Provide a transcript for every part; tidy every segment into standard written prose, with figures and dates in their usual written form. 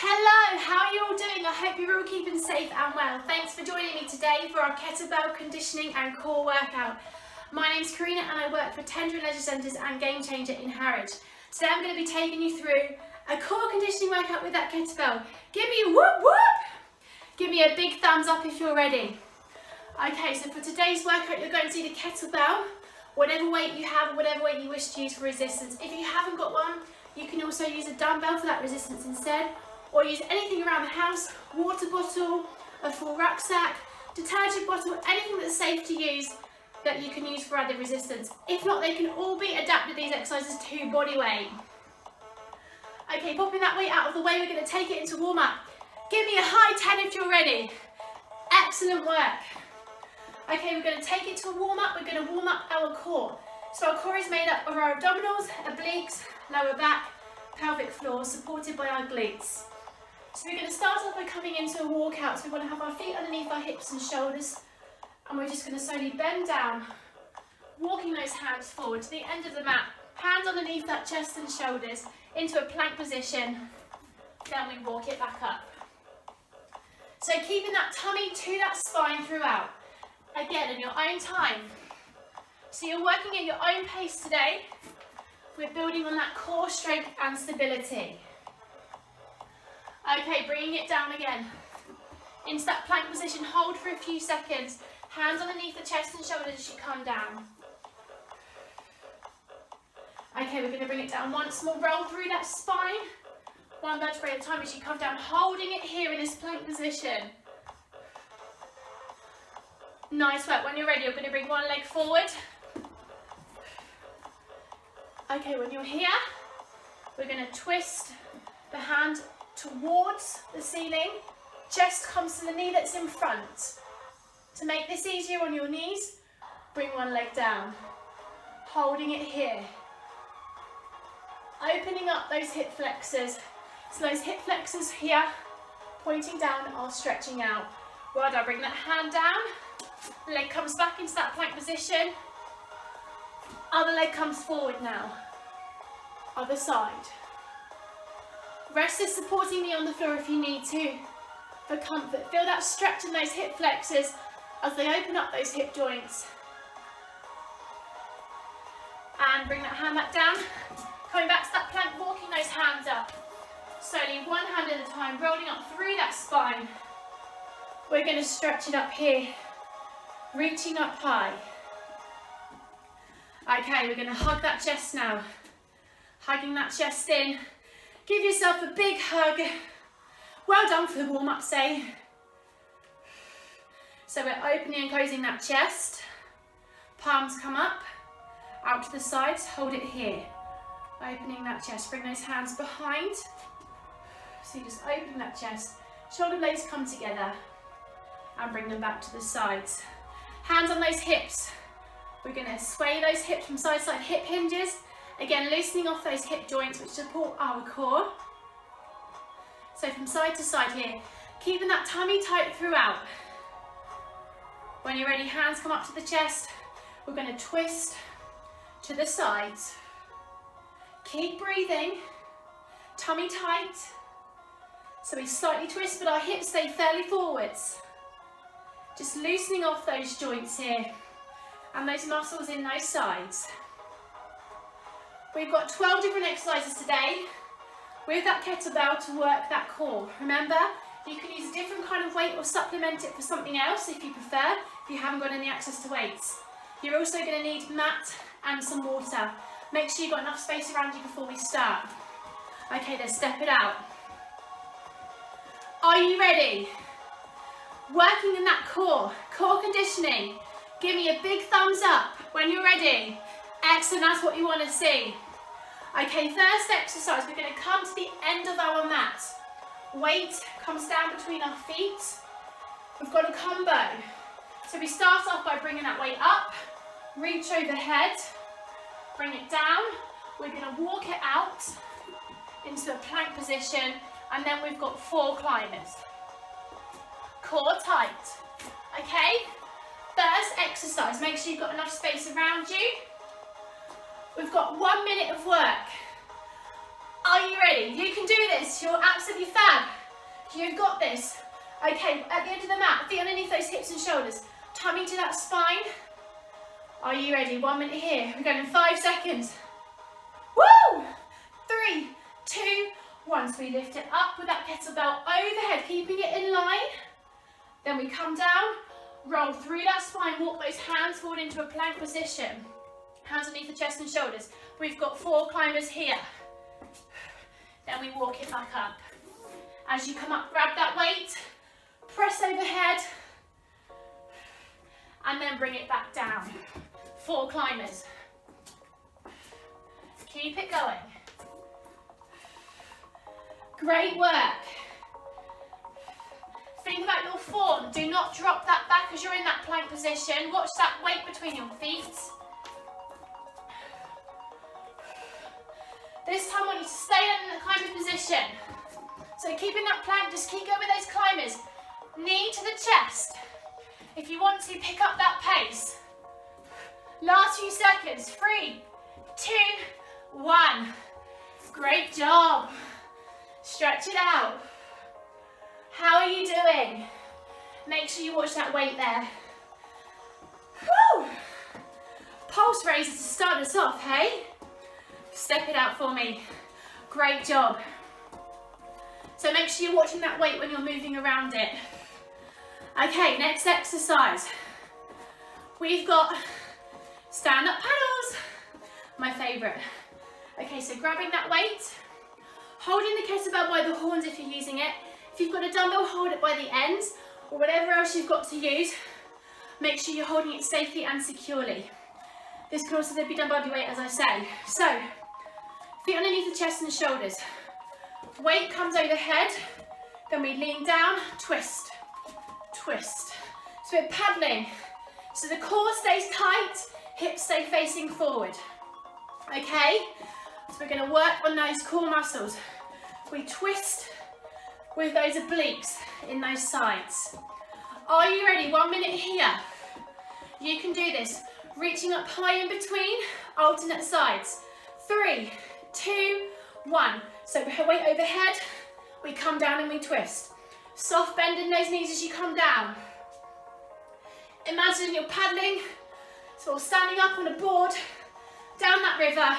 Hello, how are you all doing? I hope you're all keeping safe and well. Thanks for joining me today for our kettlebell conditioning and core workout. My name's Carina and I work for Tender and Leisure Centres and Game Changer in Harwich. Today I'm going to be taking you through a core conditioning workout with that kettlebell. Give me a whoop whoop! Give me a big thumbs up if you're ready. Okay, so for today's workout you're going to see the kettlebell, whatever weight you have, whatever weight you wish to use for resistance. If you haven't got one, you can also use a dumbbell for that resistance instead, or use anything around the house, water bottle, a full rucksack, detergent bottle, anything that's safe to use that you can use for added resistance. If not, they can all be adapted, these exercises, to body weight. Okay, popping that weight out of the way, we're going to take it into warm up. Give me a high 10 if you're ready. Excellent work. Okay, we're going to take it to a warm up. We're going to warm up our core. So our core is made up of our abdominals, obliques, lower back, pelvic floor, supported by our glutes. So we're going to start off by coming into a walkout. So we want to have our feet underneath our hips and shoulders, and we're just going to slowly bend down, walking those hands forward to the end of the mat, hands underneath that chest and shoulders into a plank position, then we walk it back up. So keeping that tummy to that spine throughout, again in your own time. So you're working at your own pace today. We're building on that core strength and stability. Okay, bringing it down again. Into that plank position, hold for a few seconds. Hands underneath the chest and shoulders as you come down. Okay, we're going to bring it down once more. Roll through that spine. One vertebrae at a time as you come down, holding it here in this plank position. Nice work. When you're ready, you're going to bring one leg forward. Okay, when you're here, we're going to twist the hand towards the ceiling. Chest comes to the knee that's in front. To make this easier on your knees, bring one leg down, holding it here. Opening up those hip flexors. So those hip flexors here, pointing down, are stretching out. Well done, bring that hand down. Leg comes back into that plank position. Other leg comes forward now. Other side. Rest is supporting me on the floor if you need to, for comfort. Feel that stretch in those hip flexors as they open up those hip joints. And bring that hand back down. Coming back to that plank, walking those hands up. Slowly, one hand at a time, rolling up through that spine. We're going to stretch it up here, reaching up high. Okay, we're going to hug that chest now. Hugging that chest in. Give yourself a big hug. Well done for the warm-up, say. So we're opening and closing that chest. Palms come up, out to the sides, hold it here. Opening that chest, bring those hands behind. So you just open that chest. Shoulder blades come together and bring them back to the sides. Hands on those hips. We're going to sway those hips from side to side, hip hinges. Again, loosening off those hip joints which support our core. So from side to side here, keeping that tummy tight throughout. When you're ready, hands come up to the chest. We're going to twist to the sides. Keep breathing, tummy tight. So we slightly twist, but our hips stay fairly forwards. Just loosening off those joints here and those muscles in those sides. We've got 12 different exercises today with that kettlebell to work that core. Remember, you can use a different kind of weight or supplement it for something else if you prefer, if you haven't got any access to weights. You're also going to need mat and some water. Make sure you've got enough space around you before we start. Okay, let's step it out. Are you ready? Working in that core conditioning. Give me a big thumbs up when you're ready. Excellent, that's what you want to see. Okay, first exercise, we're going to come to the end of our mat. Weight comes down between our feet. We've got a combo. So we start off by bringing that weight up, reach overhead, bring it down. We're going to walk it out into a plank position, and then we've got 4 climbers. Core tight. Okay, first exercise, make sure you've got enough space around you. We've got 1 minute of work. Are you ready? You can do this. this. You're absolutely fab. You've got this. Okay, at the end of the mat, feet underneath those hips and shoulders. Tummy to that spine. Are you ready? 1 minute here. We're going in 5 seconds. Woo! 3, 2, 1. So we lift it up with that kettlebell overhead, keeping it in line. Then we come down, roll through that spine, walk those hands forward into a plank position. Hands underneath the chest and shoulders. We've got 4 climbers here. Then we walk it back up. As you come up, grab that weight, press overhead, and then bring it back down. 4 climbers. Keep it going. Great work. Think about your form. Do not drop that back as you're in that plank position. Watch that weight between your feet. This time I want you to stay in the climbing position. So keeping that plank, just keep going with those climbers. Knee to the chest. If you want to, pick up that pace. Last few seconds. 3, 2, 1. Great job. Stretch it out. How are you doing? Make sure you watch that weight there. Woo! Pulse raiser to start us off, hey? Step it out for me. Great job. So make sure you're watching that weight when you're moving around it. Okay, next exercise. We've got stand-up paddles. My favourite. Okay, so grabbing that weight, holding the kettlebell by the horns if you're using it. If you've got a dumbbell, hold it by the ends, or whatever else you've got to use. Make sure you're holding it safely and securely. This can also be done by the weight, as I say. So, feet underneath the chest and shoulders. Weight comes overhead, then we lean down, twist, twist. So we're paddling. So the core stays tight, hips stay facing forward. Okay? So we're going to work on those core muscles. We twist with those obliques in those sides. Are you ready? 1 minute here. You can do this. Reaching up high in between, alternate sides. 3, 2, 1. So weight overhead, we come down and we twist. Soft bend in those knees as you come down. Imagine you're paddling, so standing up on a board, down that river.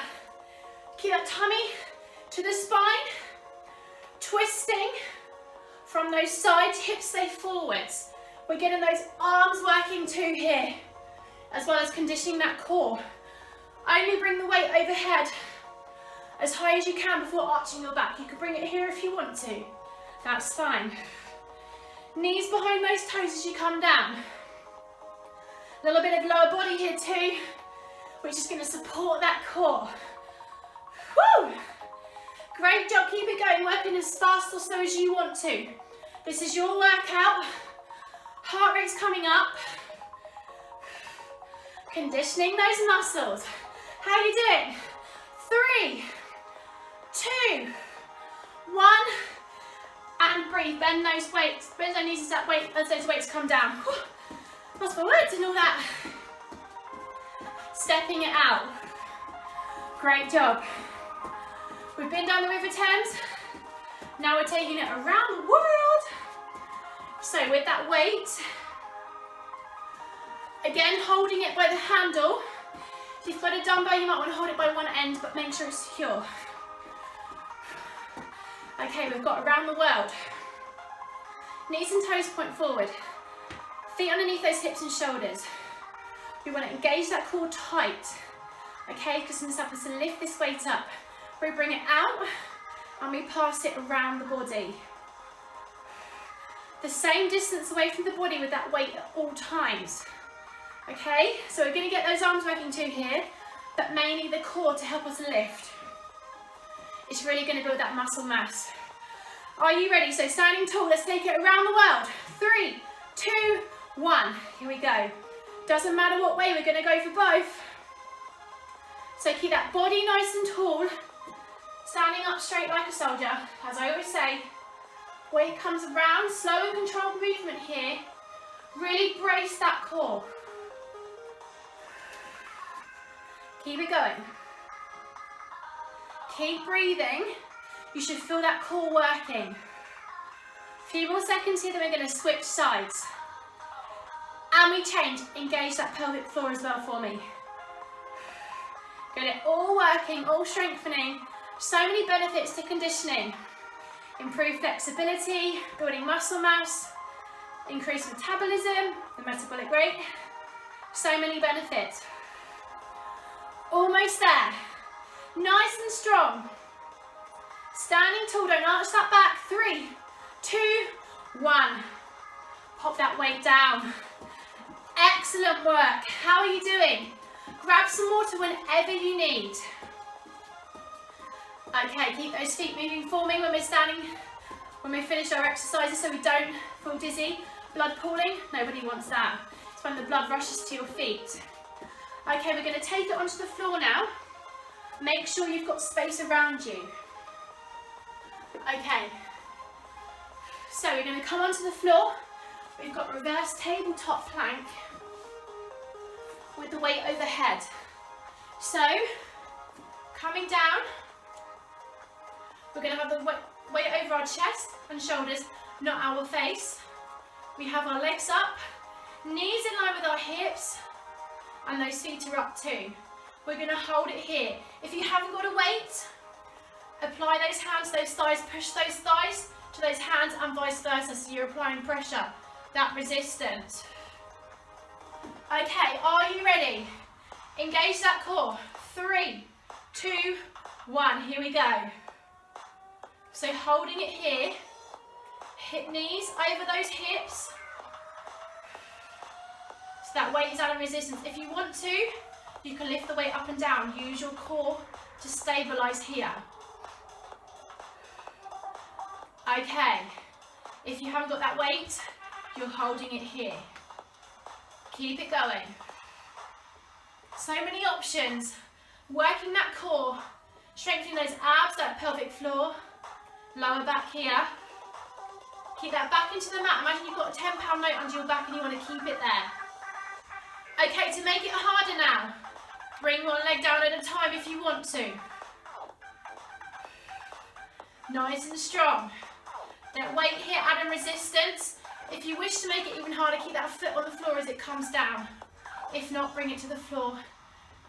Keep that tummy to the spine, twisting from those sides, hips stay forwards. We're getting those arms working too here, as well as conditioning that core. Only bring the weight overhead as high as you can before arching your back. You can bring it here if you want to, that's fine. Knees behind those toes as you come down. A little bit of lower body here too, which is going to support that core. Woo! Great job, keep it going, working as fast or slow as you want to. This is your workout. Heart rate's coming up. Conditioning those muscles. How are you doing? 3, 2, 1, and breathe. Bend those weights. Bend those knees as that weight, as those weights come down. Lost my words and all that. Stepping it out. Great job. We've been down the River Thames. Now we're taking it around the world. So with that weight, again holding it by the handle. If you've got a dumbbell, you might want to hold it by one end, but make sure it's secure. Okay, we've got around the world. Knees and toes point forward. Feet underneath those hips and shoulders. We want to engage that core tight. Okay, because this helps us to lift this weight up. We bring it out and we pass it around the body. The same distance away from the body with that weight at all times. Okay, so we're going to get those arms working too here, but mainly the core to help us lift. It's really going to build that muscle mass. Are you ready? So standing tall, let's take it around the world. 3, 2, 1. Here we go. Doesn't matter what way, we're going to go for both. So keep that body nice and tall, standing up straight like a soldier. As I always say, weight comes around, slow and controlled movement here. Really brace that core. Keep it going. Keep breathing. You should feel that core working. A few more seconds here, then we're going to switch sides. And we change. Engage that pelvic floor as well for me. Get it all working, all strengthening. So many benefits to conditioning. Improved flexibility, building muscle mass, increased metabolism, the metabolic rate. So many benefits. Almost there. Nice and strong. Standing tall, don't arch that back. 3, 2, 1. Pop that weight down. Excellent work. How are you doing? Grab some water whenever you need. Okay, keep those feet moving for me when we're standing, when we finish our exercises so we don't feel dizzy. Blood pooling, nobody wants that. It's when the blood rushes to your feet. Okay, we're going to take it onto the floor now. Make sure you've got space around you. Okay, so we're going to come onto the floor. We've got reverse tabletop plank with the weight overhead. So, coming down, we're going to have the weight over our chest and shoulders, not our face. We have our legs up, knees in line with our hips, and those feet are up too. We're going to hold it here. If you haven't got a weight, apply those hands to those thighs, push those thighs to those hands and vice versa, so you're applying pressure, that resistance. Okay, are you ready? Engage that core. 3, 2, 1, here we go. So holding it here, hip knees over those hips. So that weight is adding resistance. If you want to, you can lift the weight up and down. Use your core to stabilize here. Okay, if you haven't got that weight, you're holding it here. Keep it going. So many options. Working that core, strengthening those abs, that pelvic floor, lower back here. Keep that back into the mat. Imagine you've got a 10-pound note under your back and you want to keep it there. Okay, to make it harder now, bring one leg down at a time if you want to. Nice and strong. That weight here, adding resistance. If you wish to make it even harder, keep that foot on the floor as it comes down. If not, bring it to the floor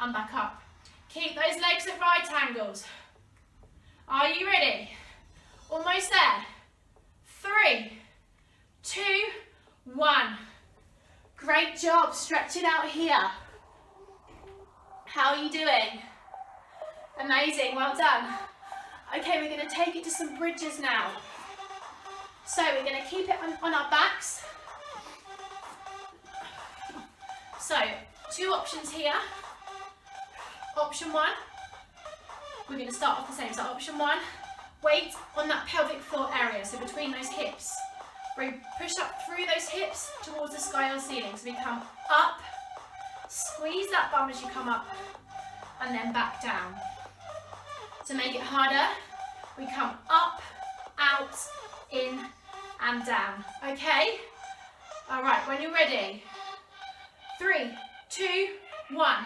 and back up. Keep those legs at right angles. Are you ready? Almost there. 3, 2, 1. Great job. Stretch it out here. How are you doing? Amazing. Well done. Okay, we're going to take it to some bridges now. So we're going to keep it on our backs. So, 2 options here. Option 1, we're going to start off the same. So option 1, weight on that pelvic floor area, so between those hips. Push up through those hips towards the sky or ceiling. So we come up, squeeze that bum as you come up, and then back down. To make it harder, we come up, out, in, and down. Okay? Alright, when you're ready. 3, 2, 1.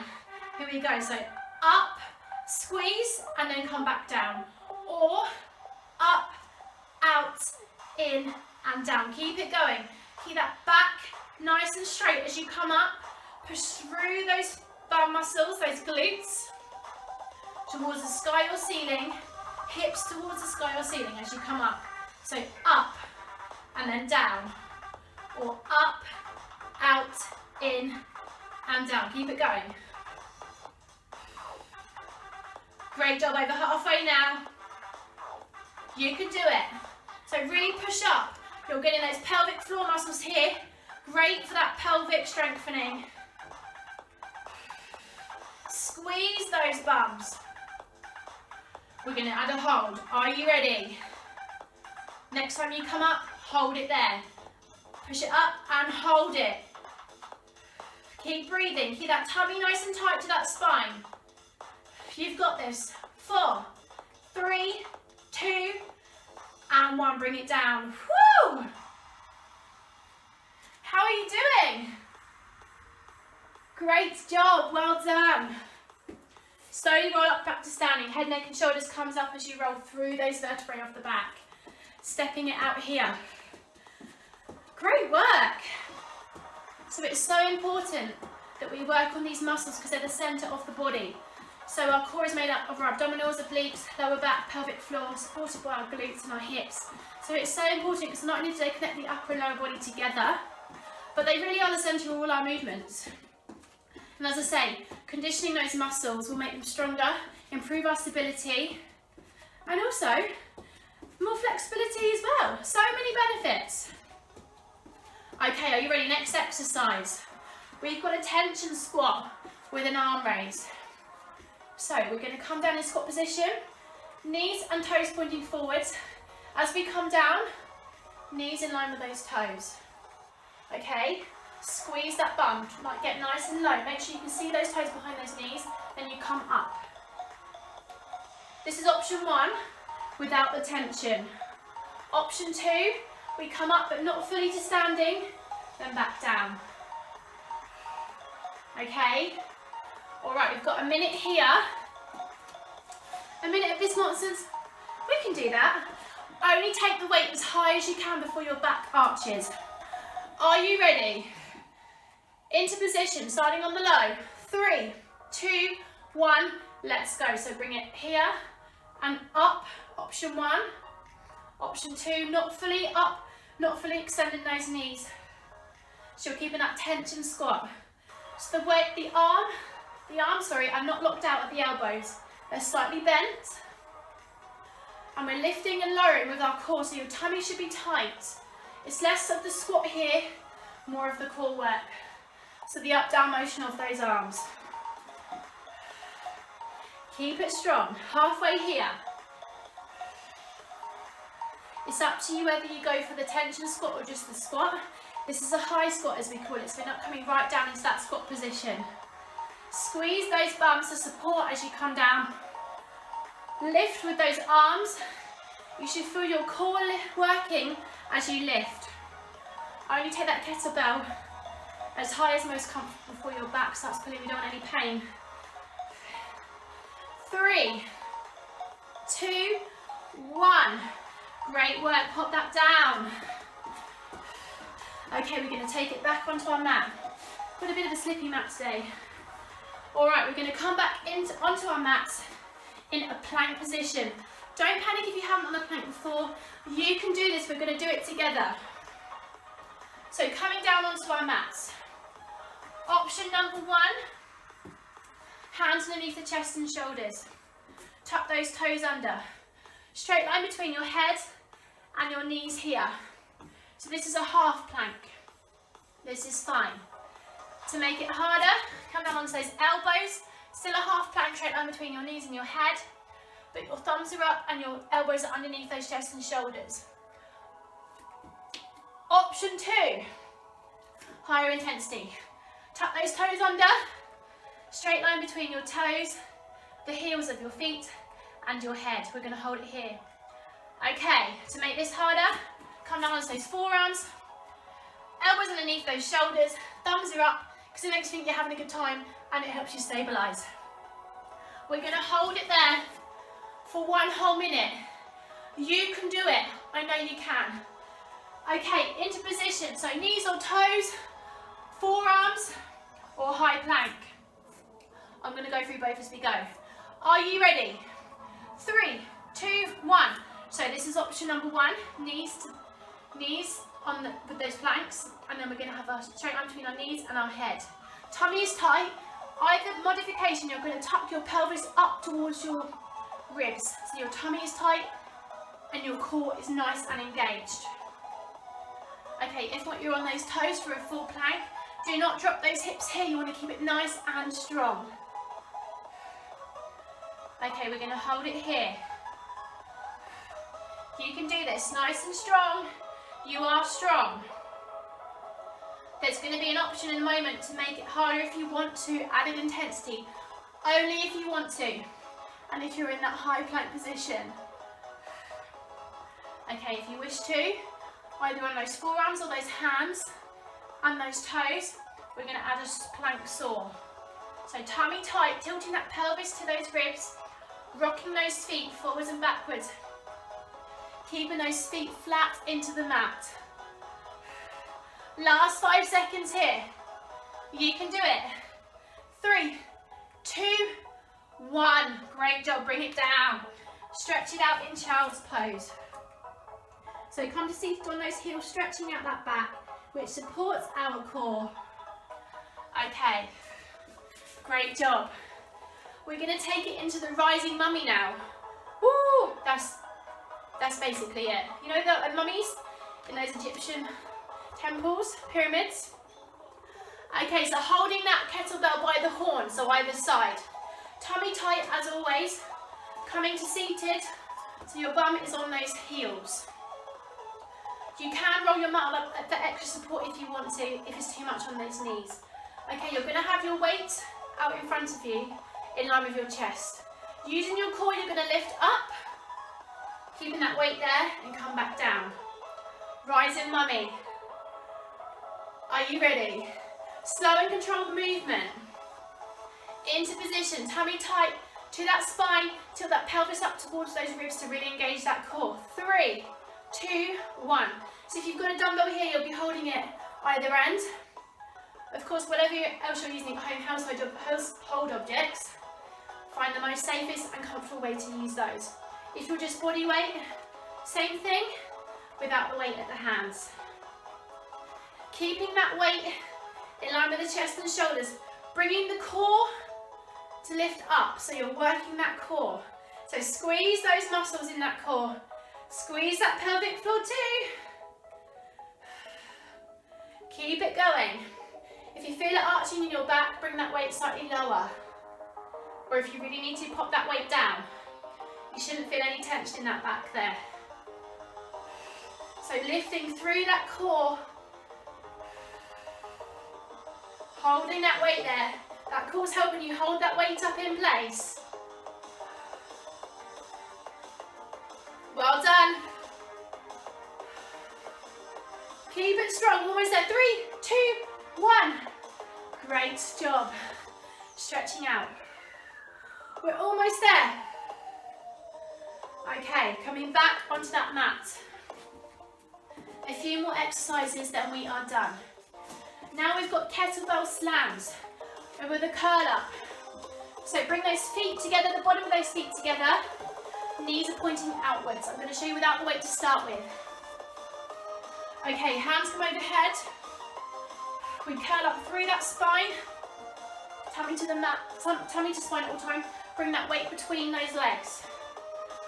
Here we go. So up, squeeze, and then come back down. Or up, out, in, and down. Keep it going. Keep that back nice and straight as you come up. Push through those bum muscles, those glutes, towards the sky or ceiling. Hips towards the sky or ceiling as you come up. So up, and then down. Or up, out, in, and down. Keep it going. Great job, over halfway now. You can do it. So really push up. You're getting those pelvic floor muscles here. Great for that pelvic strengthening. Squeeze those bums. We're going to add a hold. Are you ready? Next time you come up, hold it there. Push it up and hold it. Keep breathing. Keep that tummy nice and tight to that spine. You've got this. 4, 3, 2, and 1. Bring it down. Woo! How are you doing? Great job. Well done. Slowly roll up back to standing. Head, neck and shoulders comes up as you roll through those vertebrae off the back. Stepping it out here. Great work. So it's so important that we work on these muscles because they're the centre of the body. So our core is made up of our abdominals, obliques, lower back, pelvic floor, supported by our glutes and our hips. So it's so important because not only do they connect the upper and lower body together, but they really are the centre of all our movements. And as I say, conditioning those muscles will make them stronger, improve our stability, and also more flexibility as well. So many benefits. Okay, are you ready? Next exercise. We've got a tension squat with an arm raise. So we're going to come down in squat position, knees and toes pointing forwards. As we come down, knees in line with those toes. Okay, squeeze that bum, like get nice and low. Make sure you can see those toes behind those knees, then you come up. This is option 1, without the tension. Option 2, we come up but not fully to standing, then back down. Okay, all right, we've got a minute here. A minute of this nonsense. We can do that. Only take the weight as high as you can before your back arches. Are you ready? Into position, starting on the low. 3, 2, 1, let's go. So bring it here and up, option 1. Option 2, not fully up, not fully extending those knees. So you're keeping that tension squat. So the weight, the arms, are not locked out at the elbows. They're slightly bent. And we're lifting and lowering with our core, so your tummy should be tight. It's less of the squat here, more of the core work. So the up-down motion of those arms. Keep it strong, halfway here. It's up to you whether you go for the tension squat or just the squat. This is a high squat as we call it, so we're not coming right down into that squat position. Squeeze those bums to support as you come down. Lift with those arms. You should feel your core working as you lift. Only take that kettlebell as high as most comfortable before your back starts pulling. We don't want any pain. 3, 2, 1. Great work, pop that down. Okay, we're going to take it back onto our mat. Got a bit of a slippy mat today. Alright, we're going to come back onto our mats in a plank position. Don't panic if you haven't done a plank before. You can do this, we're going to do it together. So coming down onto our mats. Option number 1, hands underneath the chest and shoulders. Tuck those toes under. Straight line between your head and your knees here. So this is a half plank. This is fine. To make it harder, come down onto those elbows. Still a half plank, straight line between your knees and your head. But your thumbs are up and your elbows are underneath those chest and shoulders. Option 2, higher intensity. Tuck those toes under. Straight line between your toes, the heels of your feet and your head. We're going to hold it here. Okay, to make this harder, come down onto those forearms. Elbows underneath those shoulders, thumbs are up, because it makes you think you're having a good time and it helps you stabilise. We're going to hold it there for 1 whole minute. You can do it. I know you can. Okay, into position. So knees or toes, forearms or high plank. I'm going to go through both as we go. Are you ready? 3, 2, 1. So this is option number 1, knees with those planks, and then we're going to have a straight line between our knees and our head. Tummy is tight. Either modification, you're going to tuck your pelvis up towards your ribs, so your tummy is tight and your core is nice and engaged. Okay, if not, you're on those toes for a full plank. Do not drop those hips here. You want to keep it nice and strong. Okay, we're going to hold it here. You can do this nice and strong. You are strong. There's going to be an option in a moment to make it harder if you want to, added intensity. Only if you want to. And if you're in that high plank position. Okay, if you wish to, either on those forearms or those hands and those toes, we're going to add a plank saw. So tummy tight, tilting that pelvis to those ribs, rocking those feet forwards and backwards. Keeping those feet flat into the mat. Last 5 seconds here. You can do it. 3, 2, 1. Great job, bring it down. Stretch it out in child's pose. So come to seated on those heels, stretching out that back, which supports our core. Okay, great job. We're gonna take it into the rising mummy now. Woo! That's basically it. You know the mummies in those Egyptian temples, pyramids? Okay, so holding that kettlebell by the horn, so either side. Tummy tight as always. Coming to seated, so your bum is on those heels. You can roll your mat up for extra support if you want to, if it's too much on those knees. Okay, you're gonna have your weight out in front of you, in line with your chest. Using your core, you're gonna lift up, keeping that weight there, and come back down. Rising mummy. Are you ready? Slow and controlled movement. Into position, tummy tight to that spine, tilt that pelvis up towards those ribs to really engage that core. 3, 2, 1. So if you've got a dumbbell here, you'll be holding it either end. Of course, whatever else you're using at home, household objects, find the most safest and comfortable way to use those. If you're just body weight, same thing, without the weight at the hands. Keeping that weight in line with the chest and shoulders, bringing the core to lift up, so you're working that core. So squeeze those muscles in that core. Squeeze that pelvic floor too. Keep it going. If you feel it arching in your back, bring that weight slightly lower. Or if you really need to, pop that weight down. You shouldn't feel any tension in that back there. So lifting through that core. Holding that weight there. That core's helping you hold that weight up in place. Well done. Keep it strong, almost there. 3, 2, 1. Great job. Stretching out. We're almost there. Okay, coming back onto that mat. A few more exercises, then we are done. Now we've got kettlebell slams with a curl up. So bring those feet together, the bottom of those feet together. Knees are pointing outwards. I'm going to show you without the weight to start with. Okay, hands come overhead. We curl up through that spine. Tummy to the mat, tummy to spine at all time. Bring that weight between those legs.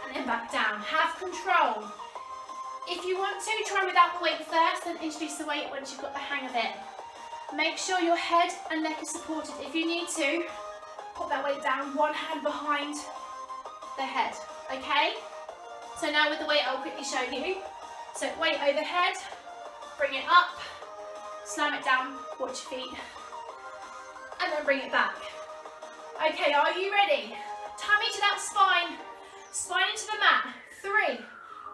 And then back down. Have control. If you want to, try without the weight first, then introduce the weight once you've got the hang of it. Make sure your head and neck is supported. If you need to, put that weight down, one hand behind the head, okay? So now with the weight, I'll quickly show you. So weight overhead, bring it up, slam it down, watch your feet, and then bring it back. Okay, are you ready? Tummy to that spine, spine into the mat. 3,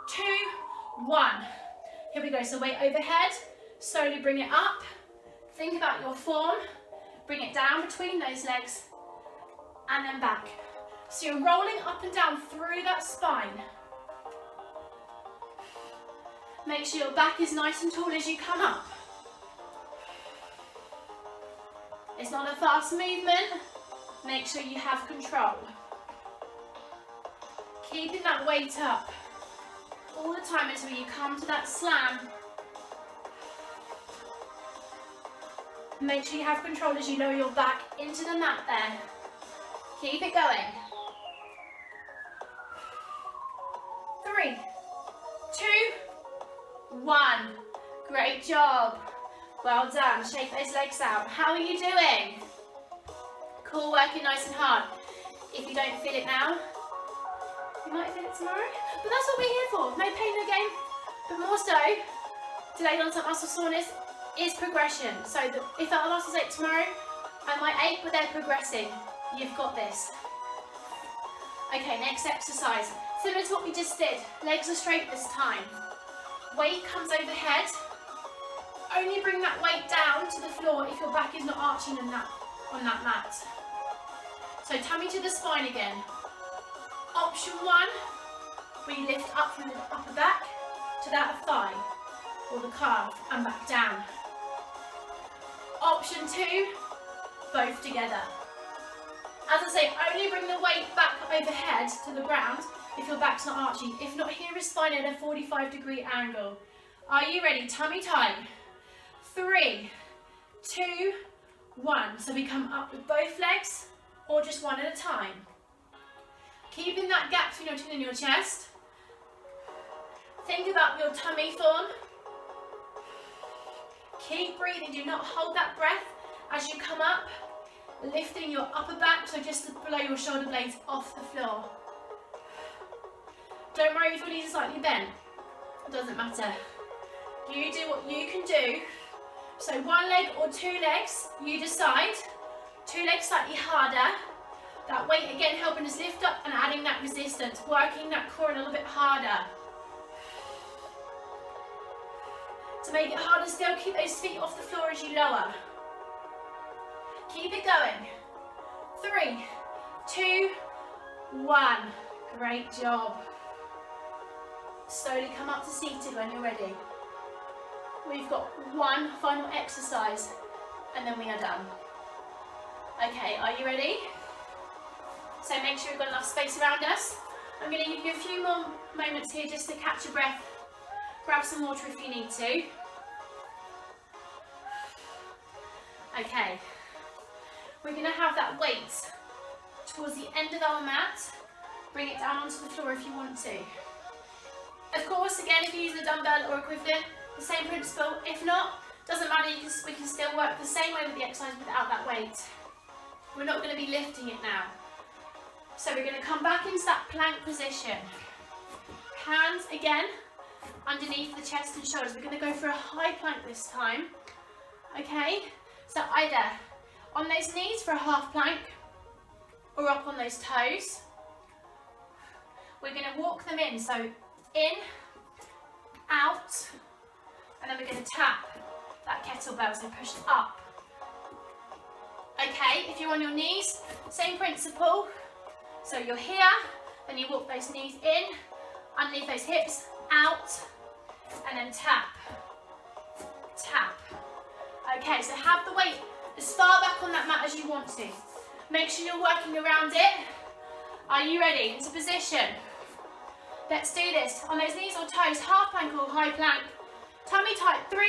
2, 1. Here we go, so weight overhead, slowly bring it up. Think about your form, bring it down between those legs, and then back. So you're rolling up and down through that spine. Make sure your back is nice and tall as you come up. It's not a fast movement, make sure you have control. Keeping that weight up all the time until you come to that slam. Make sure you have control as you lower your back into the mat there. Keep it going. 3, 2, 1. Great job. Well done. Shake those legs out. How are you doing? Cool, working nice and hard. If you don't feel it now, you might feel it tomorrow. But that's what we're here for. No pain, no gain. But more so, delayed onset muscle soreness is progression. So if our muscles ache tomorrow, I might ache, but they're progressing. You've got this. Okay, next exercise. Similar to what we just did. Legs are straight this time. Weight comes overhead. Only bring that weight down to the floor if your back is not arching on that mat. So tummy to the spine again. Option 1, we lift up from the upper back to that thigh or the calf and back down. Option 2, both together. As I say, only bring the weight back overhead to the ground if your back's not arching. If not, here is fine at a 45-degree angle. Are you ready? Tummy tight. 3, 2, 1. So we come up with both legs or just one at a time. Keeping that gap between your chin and your chest. Think about your tummy form. Keep breathing. Do not hold that breath as you come up. Lifting your upper back, so just below your shoulder blades off the floor. Don't worry if your knees are slightly bent. It doesn't matter. You do what you can do. So one leg or two legs, you decide. Two legs slightly harder. That weight again helping us lift up and adding that resistance, working that core a little bit harder. To make it harder still, keep those feet off the floor as you lower. Keep it going. 3, 2, 1. Great job. Slowly come up to seated when you're ready. We've got one final exercise and then we are done. Okay, are you ready? So make sure you've got enough space around us. I'm going to give you a few more moments here just to catch your breath. Grab some water if you need to. Okay. We're going to have that weight towards the end of our mat. Bring it down onto the floor if you want to. Of course, again, if you use a dumbbell or equivalent, the same principle. If not, doesn't matter, we can still work the same way with the exercise without that weight. We're not going to be lifting it now. So we're going to come back into that plank position. Hands, again, underneath the chest and shoulders. We're going to go for a high plank this time. Okay, so either on those knees for a half plank or up on those toes. We're going to walk them in, so in, out, and then we're going to tap that kettlebell, so push up. Okay, if you're on your knees, same principle. So you're here, then you walk those knees in, underneath those hips, out, and then tap, tap. Okay, so have the weight as far back on that mat as you want to. Make sure you're working around it. Are you ready? Into position. Let's do this. On those knees or toes, half plank or high plank. Tummy tight. 3,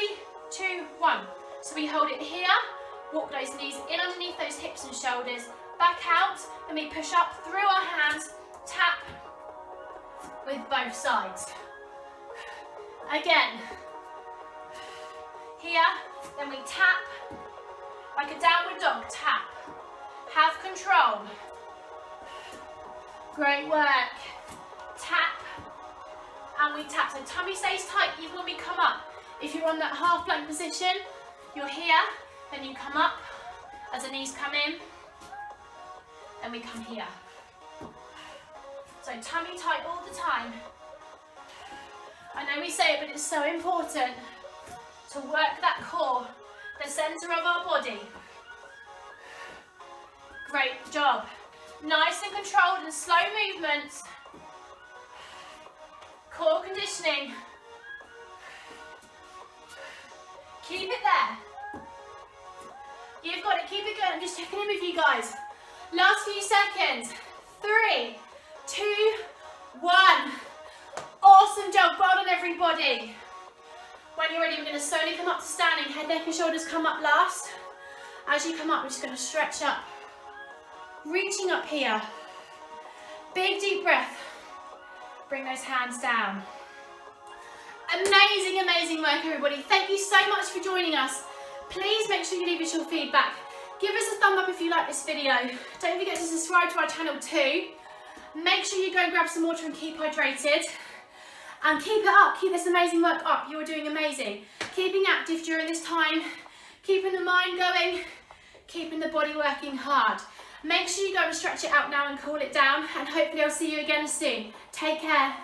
2, 1. So we hold it here. Walk those knees in underneath those hips and shoulders. Back out. And we push up through our hands. Tap with both sides. Again. Here. Then we tap. Like a downward dog. Tap. Have control. Great work. Tap. And we tap. So tummy stays tight even when we come up. If you're on that half plank position, you're here, then you come up as the knees come in, then we come here. So tummy tight all the time. I know we say it, but it's so important to work that core, the center of our body. Great job. Nice and controlled and slow movements. Core conditioning. Keep it there. You've got it, keep it going. I'm just checking in with you guys. Last few seconds. 3, 2, 1. Awesome job, well done everybody. When you're ready, we're going to slowly come up to standing. Head, neck and shoulders come up last. As you come up, we're just going to stretch up. Reaching up here. Big deep breath. Bring those hands down. Amazing, amazing work everybody. Thank you so much for joining us. Please make sure you leave us your feedback. Give us a thumb up if you like this video. Don't forget to subscribe to our channel too. Make sure you go and grab some water and keep hydrated. And keep it up, keep this amazing work up. You're doing amazing. Keeping active during this time, keeping the mind going, keeping the body working hard. Make sure you go and stretch it out now and cool it down, and hopefully I'll see you again soon. Take care.